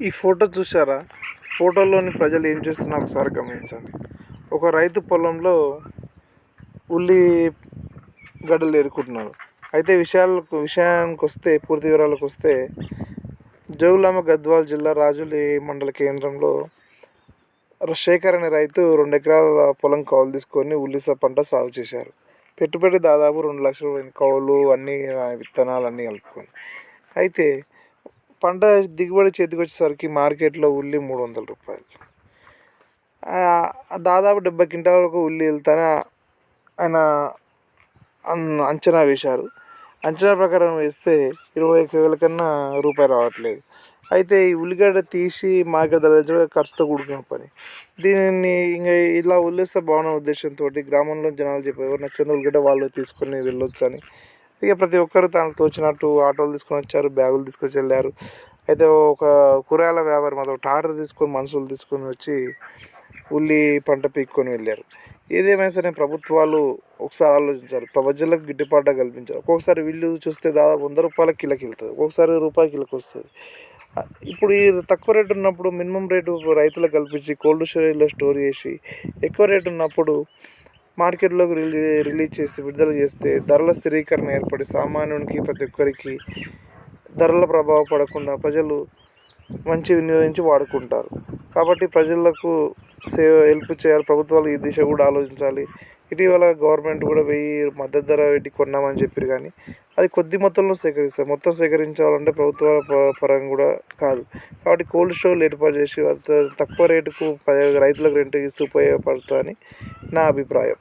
ఈ ఫోటో చూసారా? ఫోటోలోని ప్రజలు ఏం చేస్తున్నా ఒకసారి గమనించండి. ఒక రైతు పొలంలో ఉల్లి గడ్డలు ఏరుకుంటున్నారు. అయితే విషయానికి వస్తే, పూర్తి వివరాలకు వస్తే, జోగులాంబ గద్వాల్ జిల్లా రాజులి మండల కేంద్రంలో శేఖర్ అనే రైతు 2 ఎకరాల పొలం కౌలు తీసుకొని ఉల్లి పంట సాగు చేశారు. పెట్టుబడి దాదాపు 2 లక్షలు పోయింది. కౌలు అన్నీ, విత్తనాలు అన్నీ కలుపుకొని. అయితే పంట దిగుబడి చేతికి వచ్చేసరికి మార్కెట్లో ఉల్లి 300 రూపాయలు, దాదాపు 70 క్వింటాల వరకు ఉల్లి వెళ్తానే ఆయన అంచనా వేశారు. అంచనా ప్రకారం వేస్తే 20,000 కన్నా రూపాయి రావట్లేదు. అయితే ఈ ఉల్లిగడ్డ తీసి మార్కెట్ ధర ఖర్చుతో కూడుకున్న పని. దీనిని ఇంకా ఇలా వదిలేస్తే బాగున్న ఉద్దేశంతో గ్రామంలో జనాలు చెప్పారు, ఎవరు నచ్చిన ఉల్లిగడ్డ వాళ్ళు తీసుకొని వెళ్ళొచ్చు అని. ఇక ప్రతి ఒక్కరు తనకు తోచినట్టు ఆటోలు తీసుకొని వచ్చారు, బ్యాగులు తీసుకొచ్చి వెళ్ళారు. అయితే ఒక కూరగాయల వ్యాపారి మాత్రం ట్రాక్టర్ తీసుకొని, మనుషులు తీసుకొని వచ్చి ఉల్లి పంట పీక్కొని వెళ్ళారు. ఏదేమైనా సరే ప్రభుత్వాలు ఒకసారి ఆలోచించారు, ప్రజలకు గిట్టుబాటు కల్పించారు. ఒక్కొక్కసారి వీళ్ళు చూస్తే దాదాపు 100 రూపాయల కిలోకి వెళ్తుంది, ఒక్కొక్కసారి రూపాయి కిలోకి వస్తుంది. ఇప్పుడు ఈ తక్కువ రేటు ఉన్నప్పుడు మినిమం రేటు రైతులకు కల్పించి కోల్డ్ స్టోరేజ్లో స్టోర్ చేసి, ఎక్కువ రేటు ఉన్నప్పుడు మార్కెట్లోకి రిలీజ్ చేసి విడుదల చేస్తే ధరల స్థిరీకరణ ఏర్పడి సామాన్యునికి, ప్రతి ఒక్కరికి ధరల ప్రభావం పడకుండా ప్రజలు మంచి వినియోగించి వాడుకుంటారు. కాబట్టి ప్రజలకు హెల్ప్ చేయాలి, ప్రభుత్వాలు ఈ దిశ కూడా ఆలోచించాలి. ఇటీవల గవర్నమెంట్ కూడా 1000 మద్దతు ధర పెట్టి కొన్నామని చెప్పారు, కానీ అది కొద్ది మొత్తంలో సేకరిస్తారు. మొత్తం సేకరించాలంటే ప్రభుత్వాల పరంగా కూడా కాదు. కాబట్టి కోల్డ్ స్టోర్లు ఏర్పాటు చేసి తక్కువ రేటుకు రైతులకు రెంట్ ఇస్తూ ఉపయోగపడుతుందని నా అభిప్రాయం.